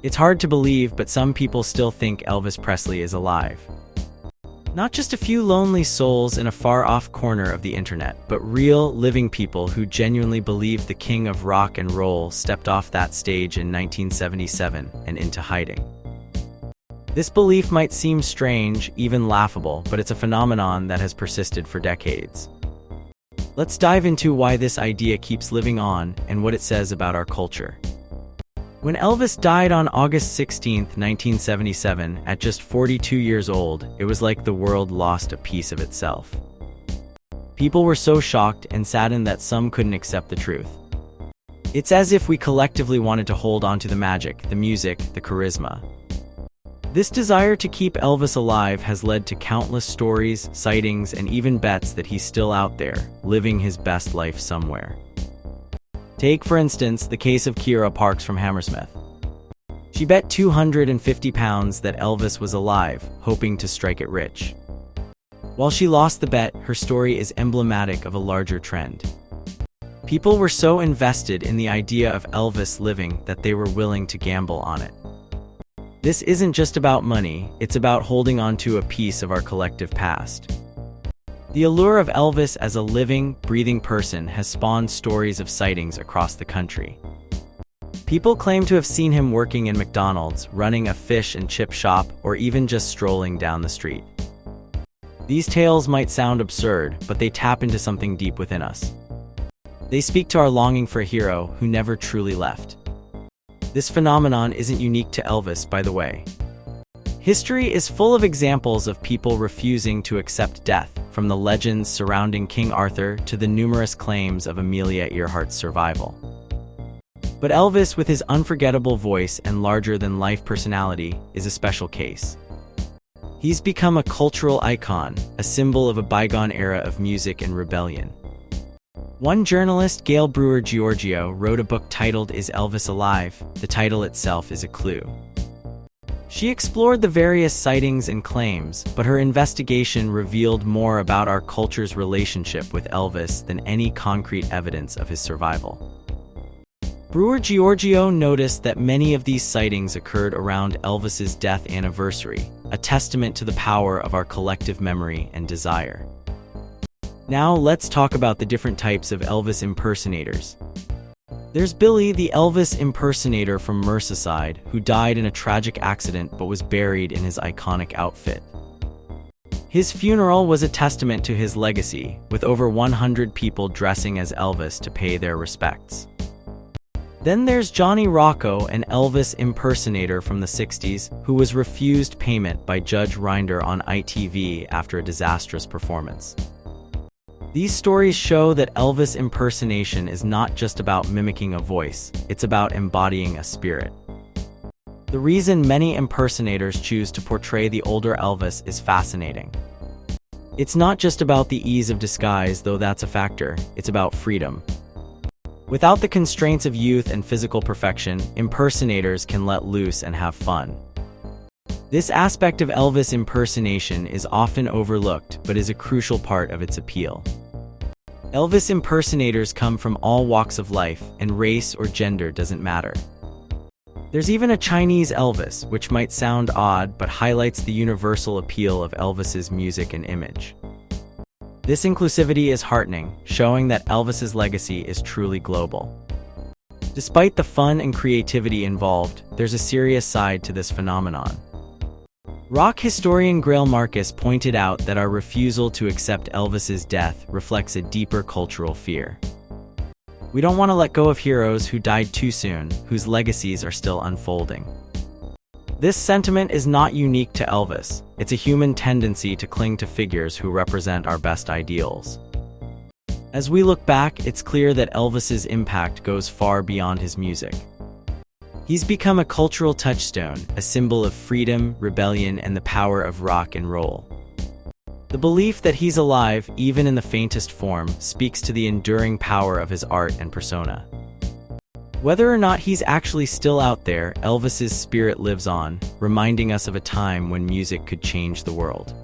It's hard to believe, but some people still think Elvis Presley is alive. Not just a few lonely souls in a far-off corner of the internet, but real, living people who genuinely believe the king of rock and roll stepped off that stage in 1977 and into hiding. This belief might seem strange, even laughable, but it's a phenomenon that has persisted for decades. Let's dive into why this idea keeps living on and what it says about our culture. When Elvis died on August 16, 1977, at just 42 years old, it was like the world lost a piece of itself. People were so shocked and saddened that some couldn't accept the truth. It's as if we collectively wanted to hold on to the magic, the music, the charisma. This desire to keep Elvis alive has led to countless stories, sightings, and even bets that he's still out there, living his best life somewhere. Take, for instance, the case of Kira Parks from Hammersmith. She bet £250 that Elvis was alive, hoping to strike it rich. While she lost the bet, her story is emblematic of a larger trend. People were so invested in the idea of Elvis living that they were willing to gamble on it. This isn't just about money, it's about holding on to a piece of our collective past. The allure of Elvis as a living, breathing person has spawned stories of sightings across the country. People claim to have seen him working in McDonald's, running a fish and chip shop, or even just strolling down the street. These tales might sound absurd, but they tap into something deep within us. They speak to our longing for a hero who never truly left. This phenomenon isn't unique to Elvis, by the way. History is full of examples of people refusing to accept death, from the legends surrounding King Arthur to the numerous claims of Amelia Earhart's survival. But Elvis, with his unforgettable voice and larger-than-life personality, is a special case. He's become a cultural icon, a symbol of a bygone era of music and rebellion. One journalist, Gail Brewer Giorgio, wrote a book titled Is Elvis Alive? The title itself is a clue. She explored the various sightings and claims, but her investigation revealed more about our culture's relationship with Elvis than any concrete evidence of his survival. Brewer Giorgio noticed that many of these sightings occurred around Elvis's death anniversary, a testament to the power of our collective memory and desire. Now let's talk about the different types of Elvis impersonators. There's Billy, the Elvis impersonator from Merseyside, who died in a tragic accident but was buried in his iconic outfit. His funeral was a testament to his legacy, with over 100 people dressing as Elvis to pay their respects. Then there's Johnny Rocco, an Elvis impersonator from the 60s, who was refused payment by Judge Rinder on ITV after a disastrous performance. These stories show that Elvis impersonation is not just about mimicking a voice, it's about embodying a spirit. The reason many impersonators choose to portray the older Elvis is fascinating. It's not just about the ease of disguise, though that's a factor, it's about freedom. Without the constraints of youth and physical perfection, impersonators can let loose and have fun. This aspect of Elvis impersonation is often overlooked, but is a crucial part of its appeal. Elvis impersonators come from all walks of life, and race or gender doesn't matter. There's even a Chinese Elvis, which might sound odd but highlights the universal appeal of Elvis's music and image. This inclusivity is heartening, showing that Elvis's legacy is truly global. Despite the fun and creativity involved, there's a serious side to this phenomenon. Rock historian Grail Marcus pointed out that our refusal to accept Elvis's death reflects a deeper cultural fear. We don't want to let go of heroes who died too soon, whose legacies are still unfolding. This sentiment is not unique to Elvis, it's a human tendency to cling to figures who represent our best ideals. As we look back, it's clear that Elvis's impact goes far beyond his music. He's become a cultural touchstone, a symbol of freedom, rebellion, and the power of rock and roll. The belief that he's alive, even in the faintest form, speaks to the enduring power of his art and persona. Whether or not he's actually still out there, Elvis's spirit lives on, reminding us of a time when music could change the world.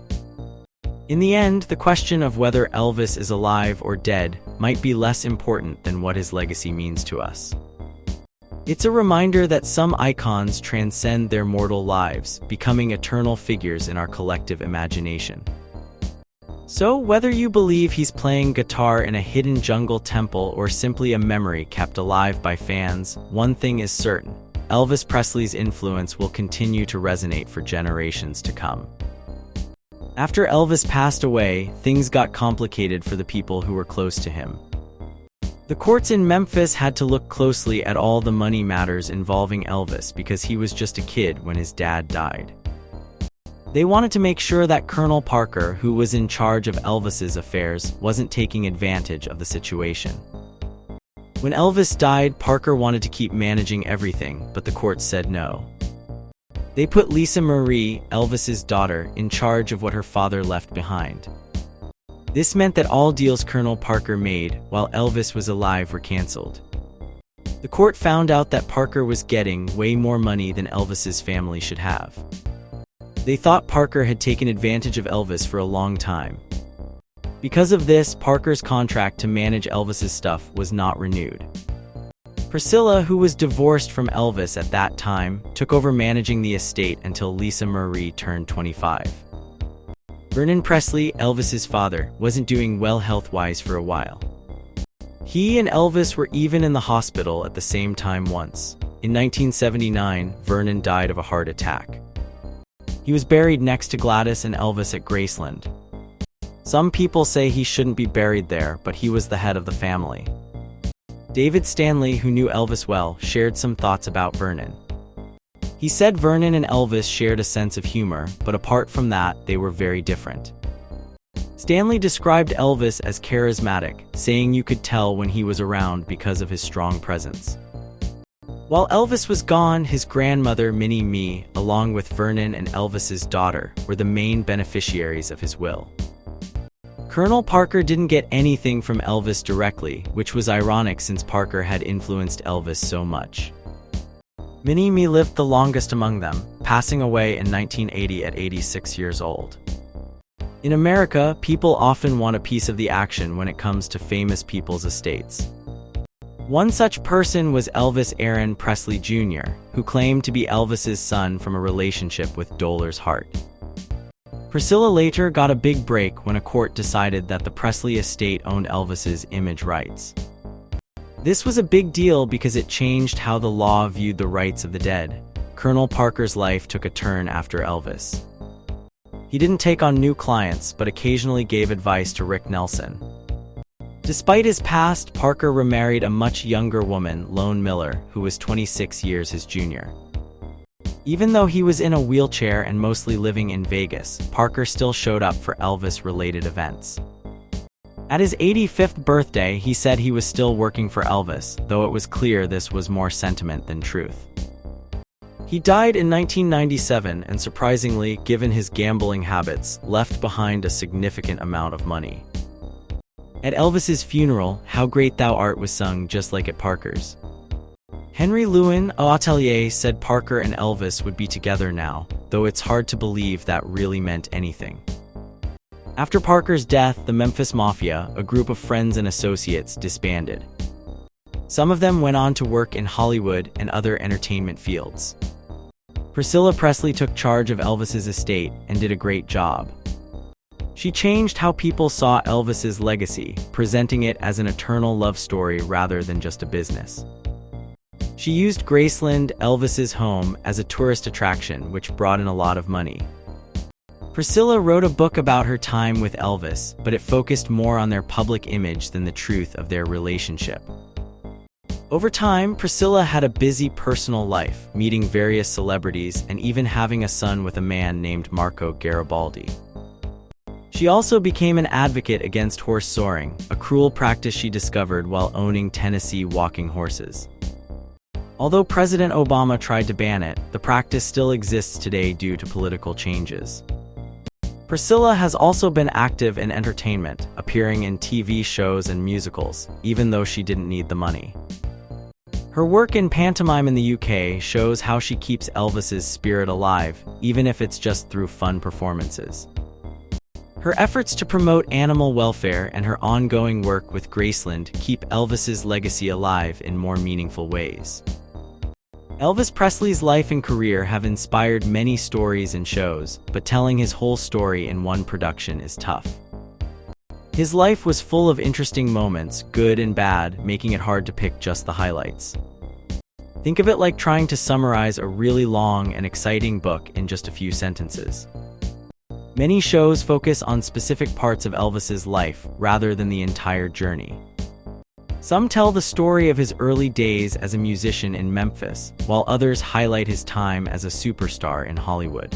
In the end, the question of whether Elvis is alive or dead might be less important than what his legacy means to us. It's a reminder that some icons transcend their mortal lives, becoming eternal figures in our collective imagination. So, whether you believe he's playing guitar in a hidden jungle temple or simply a memory kept alive by fans, one thing is certain: Elvis Presley's influence will continue to resonate for generations to come. After Elvis passed away, things got complicated for the people who were close to him. The courts in Memphis had to look closely at all the money matters involving Elvis because he was just a kid when his dad died. They wanted to make sure that Colonel Parker, who was in charge of Elvis's affairs, wasn't taking advantage of the situation. When Elvis died, Parker wanted to keep managing everything, but the courts said no. They put Lisa Marie, Elvis's daughter, in charge of what her father left behind. This meant that all deals Colonel Parker made while Elvis was alive were canceled. The court found out that Parker was getting way more money than Elvis's family should have. They thought Parker had taken advantage of Elvis for a long time. Because of this, Parker's contract to manage Elvis's stuff was not renewed. Priscilla, who was divorced from Elvis at that time, took over managing the estate until Lisa Marie turned 25. Vernon Presley, Elvis's father, wasn't doing well health-wise for a while. He and Elvis were even in the hospital at the same time once. In 1979, Vernon died of a heart attack. He was buried next to Gladys and Elvis at Graceland. Some people say he shouldn't be buried there, but he was the head of the family. David Stanley, who knew Elvis well, shared some thoughts about Vernon. He said Vernon and Elvis shared a sense of humor, but apart from that, they were very different. Stanley described Elvis as charismatic, saying you could tell when he was around because of his strong presence. While Elvis was gone, his grandmother, Minnie Mee, along with Vernon and Elvis's daughter, were the main beneficiaries of his will. Colonel Parker didn't get anything from Elvis directly, which was ironic since Parker had influenced Elvis so much. Minnie Mee lived the longest among them, passing away in 1980 at 86 years old. In America, people often want a piece of the action when it comes to famous people's estates. One such person was Elvis Aaron Presley Jr., who claimed to be Elvis's son from a relationship with Dolores Hart. Priscilla later got a big break when a court decided that the Presley estate owned Elvis's image rights. This was a big deal because it changed how the law viewed the rights of the dead. Colonel Parker's life took a turn after Elvis. He didn't take on new clients, but occasionally gave advice to Rick Nelson. Despite his past, Parker remarried a much younger woman, Lone Miller, who was 26 years his junior. Even though he was in a wheelchair and mostly living in Vegas, Parker still showed up for Elvis-related events. At his 85th birthday, he said he was still working for Elvis, though it was clear this was more sentiment than truth. He died in 1997 and, surprisingly, given his gambling habits, left behind a significant amount of money. At Elvis's funeral, How Great Thou Art was sung just like at Parker's. Henry Lewin, au Atelier, said Parker and Elvis would be together now, though it's hard to believe that really meant anything. After Parker's death, the Memphis Mafia, a group of friends and associates, disbanded. Some of them went on to work in Hollywood and other entertainment fields. Priscilla Presley took charge of Elvis's estate and did a great job. She changed how people saw Elvis's legacy, presenting it as an eternal love story rather than just a business. She used Graceland, Elvis's home, as a tourist attraction, which brought in a lot of money. Priscilla wrote a book about her time with Elvis, but it focused more on their public image than the truth of their relationship. Over time, Priscilla had a busy personal life, meeting various celebrities and even having a son with a man named Marco Garibaldi. She also became an advocate against horse soaring, a cruel practice she discovered while owning Tennessee walking horses. Although President Obama tried to ban it, the practice still exists today due to political changes. Priscilla has also been active in entertainment, appearing in TV shows and musicals, even though she didn't need the money. Her work in pantomime in the UK shows how she keeps Elvis's spirit alive, even if it's just through fun performances. Her efforts to promote animal welfare and her ongoing work with Graceland keep Elvis's legacy alive in more meaningful ways. Elvis Presley's life and career have inspired many stories and shows, but telling his whole story in one production is tough. His life was full of interesting moments, good and bad, making it hard to pick just the highlights. Think of it like trying to summarize a really long and exciting book in just a few sentences. Many shows focus on specific parts of Elvis's life rather than the entire journey. Some tell the story of his early days as a musician in Memphis, while others highlight his time as a superstar in Hollywood.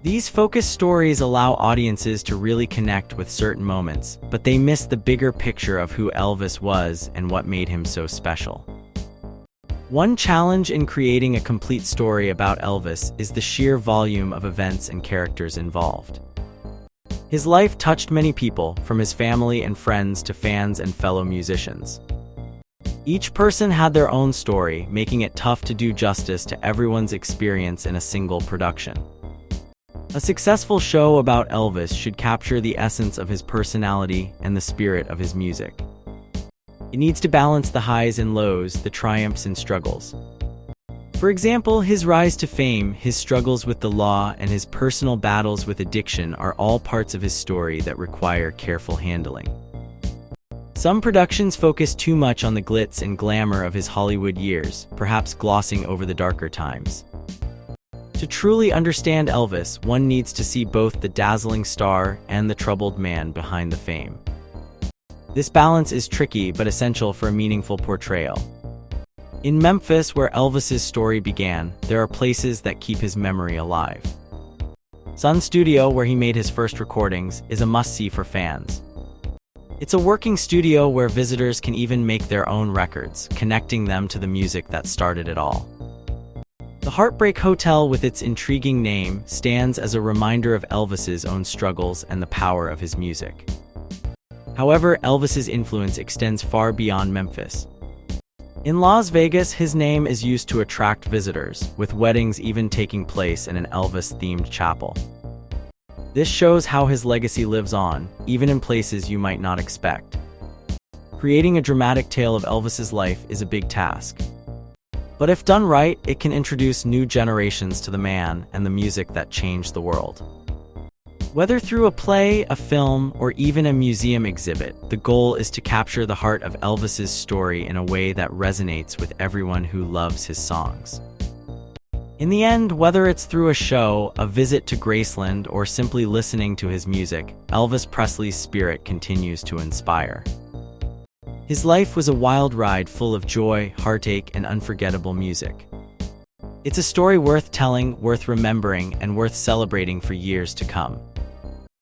These focused stories allow audiences to really connect with certain moments, but they miss the bigger picture of who Elvis was and what made him so special. One challenge in creating a complete story about Elvis is the sheer volume of events and characters involved. His life touched many people, from his family and friends to fans and fellow musicians. Each person had their own story, making it tough to do justice to everyone's experience in a single production. A successful show about Elvis should capture the essence of his personality and the spirit of his music. It needs to balance the highs and lows, the triumphs and struggles. For example, his rise to fame, his struggles with the law, and his personal battles with addiction are all parts of his story that require careful handling. Some productions focus too much on the glitz and glamour of his Hollywood years, perhaps glossing over the darker times. To truly understand Elvis, one needs to see both the dazzling star and the troubled man behind the fame. This balance is tricky but essential for a meaningful portrayal. In Memphis, where Elvis's story began, there are places that keep his memory alive. Sun Studio, where he made his first recordings, is a must-see for fans. It's a working studio where visitors can even make their own records, connecting them to the music that started it all. The Heartbreak Hotel, with its intriguing name, stands as a reminder of Elvis's own struggles and the power of his music. However, Elvis's influence extends far beyond Memphis. In Las Vegas, his name is used to attract visitors, with weddings even taking place in an Elvis-themed chapel. This shows how his legacy lives on, even in places you might not expect. Creating a dramatic tale of Elvis's life is a big task. But if done right, it can introduce new generations to the man and the music that changed the world. Whether through a play, a film, or even a museum exhibit, the goal is to capture the heart of Elvis's story in a way that resonates with everyone who loves his songs. In the end, whether it's through a show, a visit to Graceland, or simply listening to his music, Elvis Presley's spirit continues to inspire. His life was a wild ride full of joy, heartache, and unforgettable music. It's a story worth telling, worth remembering, and worth celebrating for years to come.